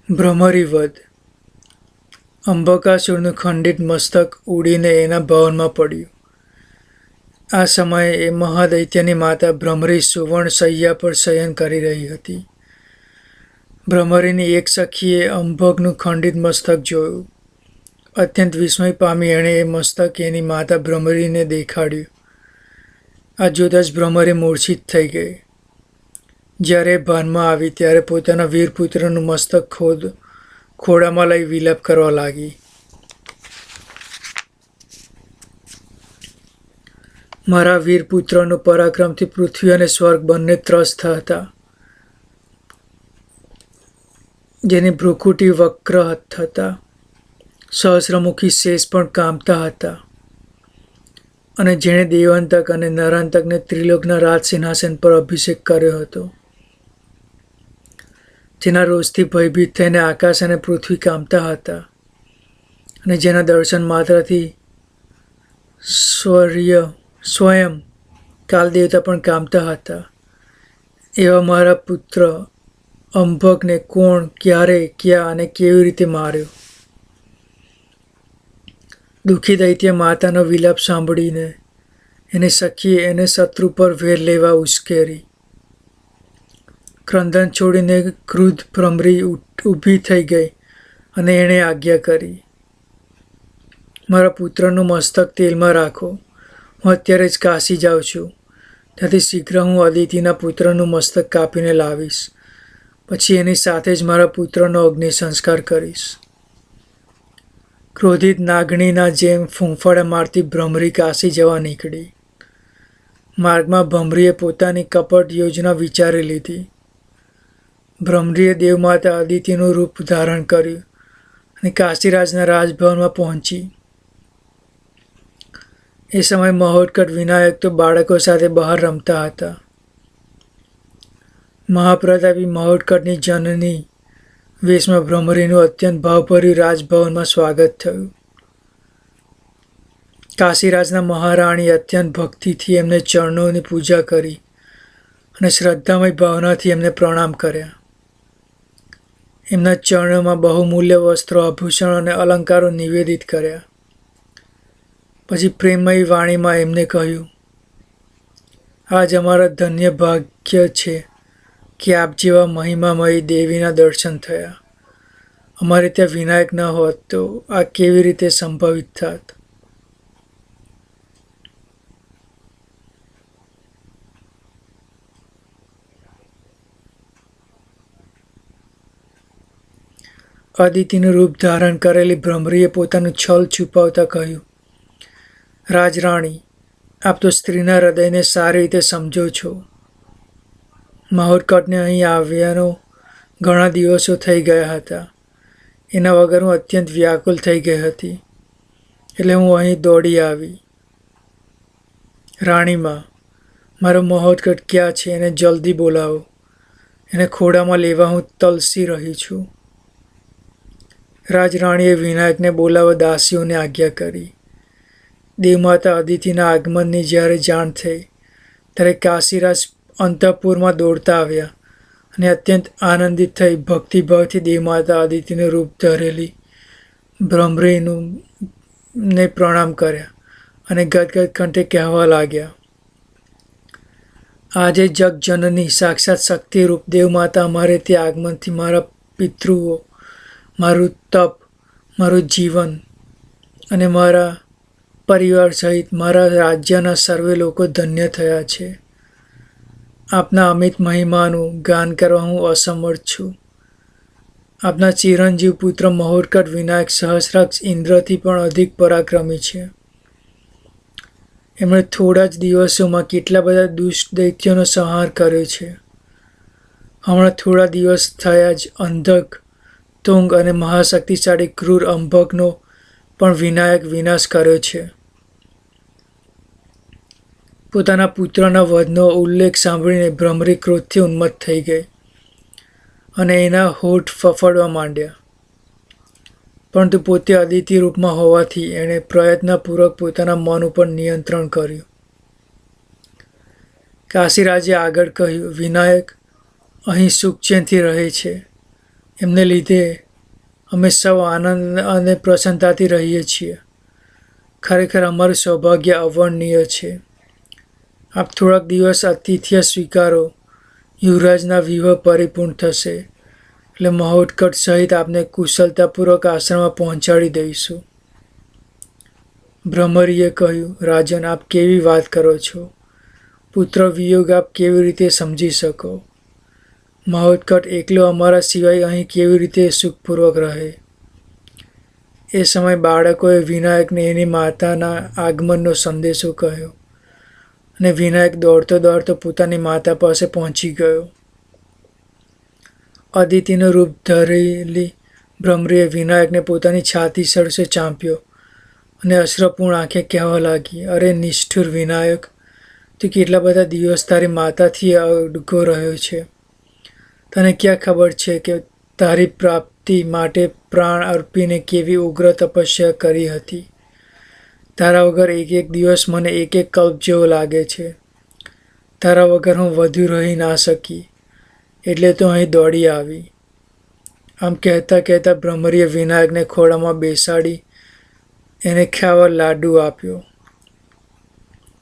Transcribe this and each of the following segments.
ભ્રમરી વધ. અંબકાસુરનું ખંડિત મસ્તક ઉડીને એના ભવનમાં પડ્યું. આ સમયે એ મહાદૈત્યની માતા ભ્રમરી સુવર્ણ શૈયા પર શયન કરી રહી હતી. ભ્રમરીની એક સખીએ અંબકનું ખંડિત મસ્તક જોયું. અત્યંત વિસ્મય પામી એણે એ મસ્તક એની માતા ભ્રમરીને દેખાડ્યું. આ જોતાં જ ભ્રમરી મૂર્છિત થઈ ગઈ. જ્યારે ભાનમાં આવી ત્યારે પોતાના વીરપુત્રનું મસ્તક ખોળામાં લઈ વિલાપ કરવા લાગી. મારા વીરપુત્રનું પરાક્રમથી પૃથ્વી અને સ્વર્ગ બંને ત્રસ્ત હતા. જેની ભ્રુકુટી વક્ર હતા, સહસ્રમુખી શેષ પણ કામતા હતા, અને જેણે દેવાંતક અને નરાંતકને ત્રિલોકના રાજ સિંહાસન પર અભિષેક કર્યો હતો. જેના રોષથી ભયભીત થઈને આકાશ અને પૃથ્વી કામતા હતા, અને જેના દર્શન માત્રથી સ્વયં કાલદેવતા પણ કામતા હતા. એવા મારા પુત્ર અંબકને કોણ, ક્યારે, ક્યાં અને કેવી રીતે માર્યો? દુઃખી દૈત્ય માતાનો વિલાપ સાંભળીને એની સખીએ એને શત્રુ પર વેર લેવા ઉશ્કેરી. ક્રંદન છોડીને ક્રુદ્ધ ભ્રમરી ઊભી થઈ ગઈ અને એણે આજ્ઞા કરી, મારા પુત્રનું મસ્તક તેલમાં રાખો. હું અત્યારે જ કાશી જાઉં છું. ત્યાંથી શીઘ્ર હું અદિતિના પુત્રનું મસ્તક કાપીને લાવીશ. પછી એની સાથે જ મારા પુત્રનો અગ્નિ સંસ્કાર કરીશ. ક્રોધિત નાગણીના જેમ ફૂંફાડા મારતી ભ્રમરી કાશી જવા નીકળી. માર્ગમાં ભ્રમરીએ પોતાની કપટ યોજના વિચારી લીધી. ભ્રમરીએ દેવમાતા અદિતિનું રૂપ ધારણ કર્યું અને કાશીરાજના રાજભવનમાં પહોંચી. એ સમયે મહોત્કટ વિનાયક તો બાળકો સાથે બહાર રમતા હતા. મહાપ્રતાપી મહોત્કટની જનની વેશમાં ભ્રમરીનું અત્યંત ભાવભર્યું રાજભવનમાં સ્વાગત થયું. કાશીરાજના મહારાણી અત્યંત ભક્તિથી એમને ચરણોની પૂજા કરી અને શ્રદ્ધામય ભાવનાથી એમને પ્રણામ કર્યા. એમના ચરણોમાં બહુમૂલ્ય વસ્ત્રો, આભૂષણો અને અલંકારો નિવેદિત કર્યા. પછી પ્રેમમય વાણીમાં એમને કહ્યું, આજ અમારા ધન્ય ભાગ્ય છે કે આપ જેવા મહિમામયી દેવીના દર્શન થયા. અમારે ત્યાં વિનાયક ન હોત તો આ કેવી રીતે સંભવિત થાત? અદિતિનું રૂપ ધારણ કરેલી ભ્રમરીએ પોતાનું છલ છુપાવતા કહ્યું, રાજરાણી, આપ તો સ્ત્રીના હૃદયને સારી રીતે સમજો છો. મહોત્કટને અહીં આવ્યાનો ઘણા દિવસો થઈ ગયા હતા. એના વગર હું અત્યંત વ્યાકુલ થઈ ગઈ હતી, એટલે હું અહીં દોડી આવી. રાણીમાં, મારો મહોત્કટ ક્યાં છે? એને જલ્દી બોલાવો. એને ખોળામાં લેવા હું તલસી રહી છું. રાજરાણીએ વિનાયકને બોલાવવા દાસીઓને આજ્ઞા કરી. દેવમાતા અદિતિના આગમનની જ્યારે જાણ થઈ ત્યારે કાશીરાજ અંતઃપુરમાં દોડતા આવ્યા અને અત્યંત આનંદિત થઈ ભક્તિભાવથી દેવમાતા અદિતિનું રૂપ ધરેલી ભ્રમરીને પ્રણામ કર્યા અને ગદગદ કંઠે કહેવા લાગ્યા, આજે જગજનની સાક્ષાત શક્તિરૂપ દેવમાતા અમારે તે આગમનથી મારા પિતૃઓ, મારું તપ, મારું જીવન અને મારા પરિવાર સહિત મારા રાજ્યના સર્વે લોકો ધન્ય થયા છે. આપના અમિત મહિમાનું ગાન કરવા હું અસમર્થ છું. આપના ચિરંજીવ પુત્ર મહોત્કટ વિનાયક સહસ્રાક્ષ ઇન્દ્રથી પણ અધિક પરાક્રમી છે. એમણે થોડા જ દિવસોમાં કેટલા બધા દુષ્ટ દૈત્યોનો સંહાર કર્યો છે. હમણાં થોડા દિવસ થયા જ અંધક, તુંગ અને મહાશક્તિશાળી ક્રૂર અંબકનો પણ વિનાયક વિનાશ કર્યો છે. પોતાના પુત્રના વધનો ઉલ્લેખ સાંભળીને ભ્રમરી ક્રોધથી ઉન્મત્ત થઈ ગઈ અને એના હોઠ ફફડવા માંડ્યા. પરંતુ પોતે અદિતિ રૂપમાં હોવાથી એણે પ્રયત્નપૂર્વક પોતાના મન ઉપર નિયંત્રણ કર્યું. કાશીરાજે આગળ કહ્યું, વિનાયક અહીં સુખચેનથી રહે છે. એમને લીધે અમે સૌ આનંદ અને પ્રસન્નતાથી રહીએ છીએ. ખરેખર અમારું સૌભાગ્ય અવર્ણનીય છે. આપ થોડાક દિવસ આતિથ્ય સ્વીકારો. યુવરાજના વિવાહ પરિપૂર્ણ થશે એટલે મહોત્કટ સહિત આપને કુશળતાપૂર્વક આશ્રમમાં પહોંચાડી દઈશું. ભ્રમરીએ કહ્યું, રાજન, આપ કેવી વાત કરો છો? પુત્ર વિયોગ આપ કેવી રીતે સમજી શકો? મહોત્કટ એકલો અમારા સિવાય અહીં કેવી રીતે સુખપૂર્વક રહે? એ સમયે બાળકોએ વિનાયકને એની માતાના આગમનનો સંદેશો કહ્યો અને વિનાયક દોડતો દોડતો પોતાની માતા પાસે પહોંચી ગયો. અદિતિનું રૂપ ધરેલી ભ્રમરીએ વિનાયકને પોતાની છાતી સરસે ચાંપ્યો અને અશ્રુપૂર્ણ આંખે કહેવા લાગી, અરે નિષ્ઠુર વિનાયક, તું કેટલા બધા દિવસ તારી માતાથી અડગો રહ્યો છે. તને ક્યાં ખબર છે કે તારી પ્રાપ્તિ માટે પ્રાણ અર્પીને કેવી ઉગ્ર તપસ્યા કરી હતી. તારા વગર એક એક દિવસ મને એક એક કલ્પ જેવો લાગે છે. તારા વગર હું વધુ રહી ના શકી એટલે તો અહીં દોડી આવી. આમ કહેતા કહેતા ભ્રમરીએ વિનાયકને ખોળામાં બેસાડી એને ખાવા લાડુ આપ્યો.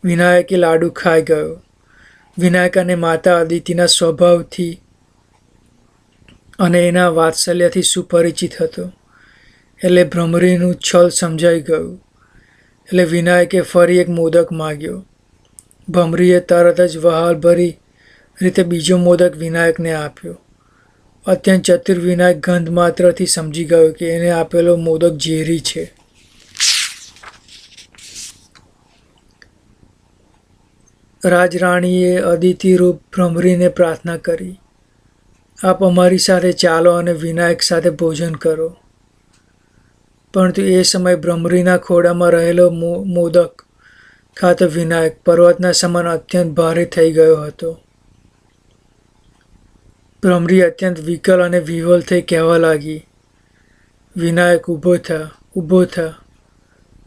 વિનાયકે લાડુ ખાઈ ગયો. વિનાયક અને માતા અદિતિના સ્વભાવથી અને એના વાત્સલ્યથી સુપરિચિત હતો એટલે ભ્રમરીનું છલ સમજાઈ ગયું. એટલે વિનાયકે ફરી એક મોદક માગ્યો. ભ્રમરીએ તરત જ વહાલભરી રીતે બીજો મોદક વિનાયકને આપ્યો. અત્યંત ચતુર વિનાયક ગંધ માત્રથી સમજી ગયો કે એને આપેલો મોદક ઝેરી છે. રાજરાણીએ અદિતિરૂપ ભ્રમરીને પ્રાર્થના કરી, આપ અમારી સાથે ચાલો અને વિનાયક સાથે ભોજન કરો. પરંતુ એ સમયે ભ્રમરીના ખોળામાં રહેલો મોદક ખાતો વિનાયક પર્વતના સમાન અત્યંત ભારે થઈ ગયો હતો. ભ્રમરી અત્યંત વિકલ અને વિહ્વલ થઈ કહેવા લાગી, વિનાયક ઊભો થા, ઊભો થા.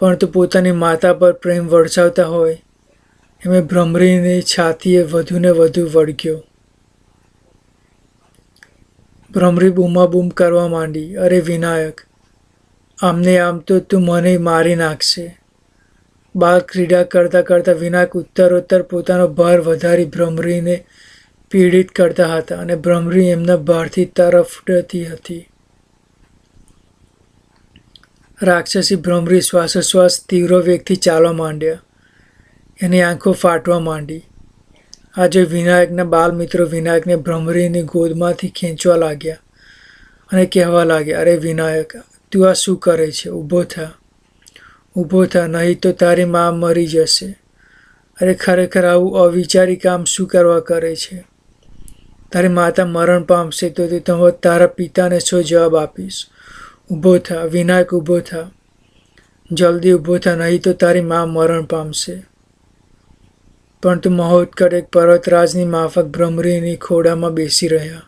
પરંતુ પોતાની માતા પર પ્રેમ વરસાવતા હોય એમે ભ્રમરીની છાતીએ વધુને વધુ વળગ્યો. ભ્રમરી બૂમાબૂમ કરવા માંડી, અરે વિનાયક, આમને આમ તો તું મને મારી નાખશે. બાળ ક્રીડા કરતાં કરતાં વિનાયક ઉત્તરોત્તર પોતાનો ભાર વધારી ભ્રમરીને પીડિત કરતા હતા અને ભ્રમરી એમના ભારથી તરફડતી હતી. રાક્ષસી ભ્રમરી શ્વાસોશ્વાસ તીવ્ર વેગથી ચાલવા માંડ્યા. એની આંખો ફાટવા માંડી. આ જોઈ વિનાયકના બાલમિત્રો વિનાયકને ભ્રમરીની ગોદમાંથી ખેંચવા લાગ્યા અને કહેવા લાગ્યા, અરે વિનાયક, તું આ શું કરે છે? ઊભો થા, ઊભો થા, નહીં તો તારી મા મરી જશે. અરે ખરેખર આવું અવિચારી કામ શું કરવા કરે છે? તારી માતા મરણ પામશે તો તું તારા પિતાને શું જવાબ આપીશ? ઊભો થા વિનાયક, ઊભો થા, જલ્દી ઊભો થા, નહીં તો તારી મા મરણ પામશે. પરંતુ મહોત્કટ એક પર્વતરાજની માફક ભ્રમરીની ખોળામાં બેસી રહ્યા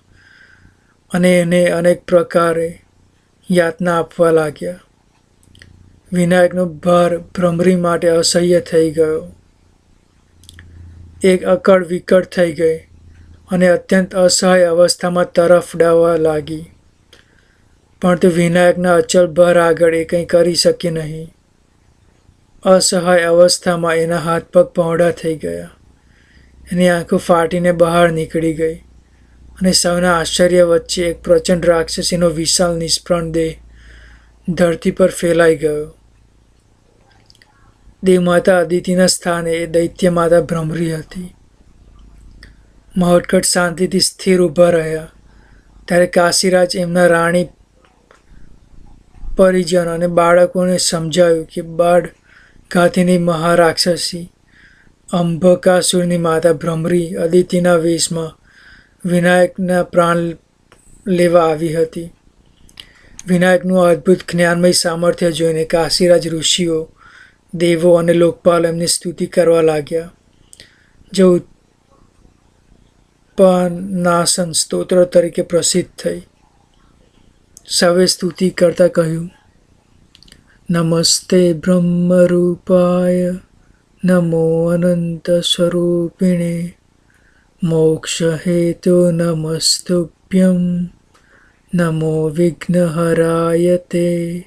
અને એને અનેક પ્રકારે યાતના આપવા લાગ્યા. વિનાયકનો ભાર ભ્રમરી માટે અસહ્ય થઈ ગયો. એક અકળ વિકળ થઈ ગઈ અને અત્યંત અસહાય અવસ્થામાં તરફડાવા લાગી. પરંતુ વિનાયકના અચલ ભાર આગળ એ કંઈ કરી શકી નહીં. અસહાય અવસ્થામાં એના હાથ પગ પહોળા થઈ ગયા. એની આંખો ફાટીને બહાર નીકળી ગઈ અને સૌના આશ્ચર્ય વચ્ચે એક પ્રચંડ રાક્ષસીનો વિશાળ નિષ્પ્રાણ દેહ ધરતી પર ફેલાઈ ગયો. દેવમાતા અદિતિના સ્થાને એ દૈત્ય માતા ભ્રમરી હતી. મહોત્કટ શાંતિથી સ્થિર ઊભા રહ્યા ત્યારે કાશીરાજ એમના રાણી પરિજન અને બાળકોને સમજાવ્યું કે બાળ ઘાતીની મહારાક્ષસી અંબકાસુરની માતા ભ્રમરી અદિતિના વેશમાં વિનાયકના પ્રાણ લેવા આવી હતી. વિનાયકનું અદ્ભુત જ્ઞાનમય સામર્થ્ય જોઈને કાશીરાજ ઋષિઓ, દેવો અને લોકપાલ એમની સ્તુતિ કરવા લાગ્યા. જે ઉત્પન્નાસન સ્તોત્ર તરીકે પ્રસિદ્ધ થઈ. સૌએ સ્તુતિ કરતા કહ્યું, નમસ્તે બ્રહ્મરૂપાય, નમો અનંત સ્વરૂપિણે, મોક્ષ હેતુ નમસ્તુભ્યમ, નમો વિઘ્નહરાય તે,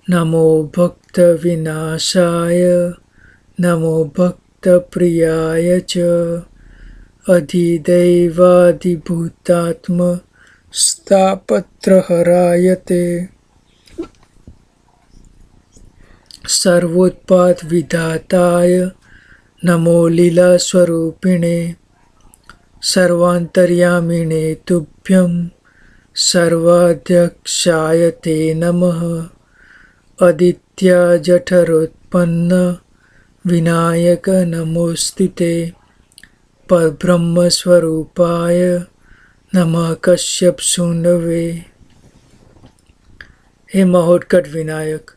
નમો ભક્ત વિનાશાય, નમો ભક્ત પ્રિયાય ચ, અધિદૈવાધિભૂતાત્મ સ્થાપત્રહરાય તે, સર્વોત્પાદ વિધાતાય, નમો લીલા સ્વરૂપિણે, સર્વાંતર્યામિણે તુભ્યં, સર્વાધ્યક્ષાય તે નમઃ, અદિત્યા જઠરોત્પન્ન વિનાયક નમોસ્તુતે, પરબ્રહ્મ સ્વરૂપાય નમઃ કશ્યપ સૂનવે. હે મહોત્કટ વિનાયક,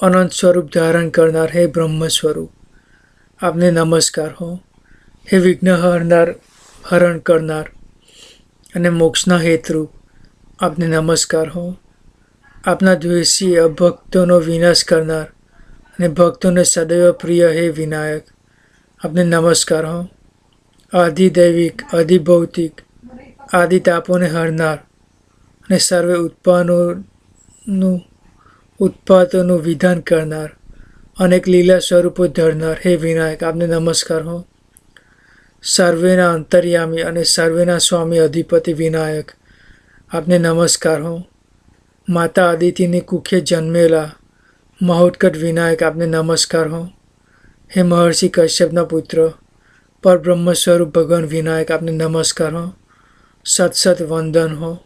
અનંત સ્વરૂપ ધારણ કરનાર, હે બ્રહ્મ સ્વરૂપ, આપને નમસ્કાર હો. હે વિઘ્ન હરણ કરનાર અને મોક્ષના હેતુરૂપ, આપને નમસ્કાર હો. આપના દ્વેષી અભક્તોનો વિનાશ કરનાર અને ભક્તોને સદૈવ પ્રિય, હે વિનાયક, આપને નમસ્કાર હો. આધિદૈવિક, આધિભૌતિક, આદિ તાપોને હરનાર અને સર્વે ઉત્પાતોનું વિધાન કરનાર, અનેક લીલા સ્વરૂપો ધરનાર, હે વિનાયક, આપને નમસ્કાર હો. સર્વેના અંતર્યામી અને સર્વેના સ્વામી અધિપતિ વિનાયક, આપને નમસ્કાર હો. માતા આદિતિની કુખે જન્મેલા મહોત્કટ વિનાયક, આપને નમસ્કાર હો. હે મહર્ષિ કશ્યપના પુત્ર, પરબ્રહ્મ સ્વરૂપ ભગવાન વિનાયક, આપને નમસ્કાર હો. સત સત વંદન હો.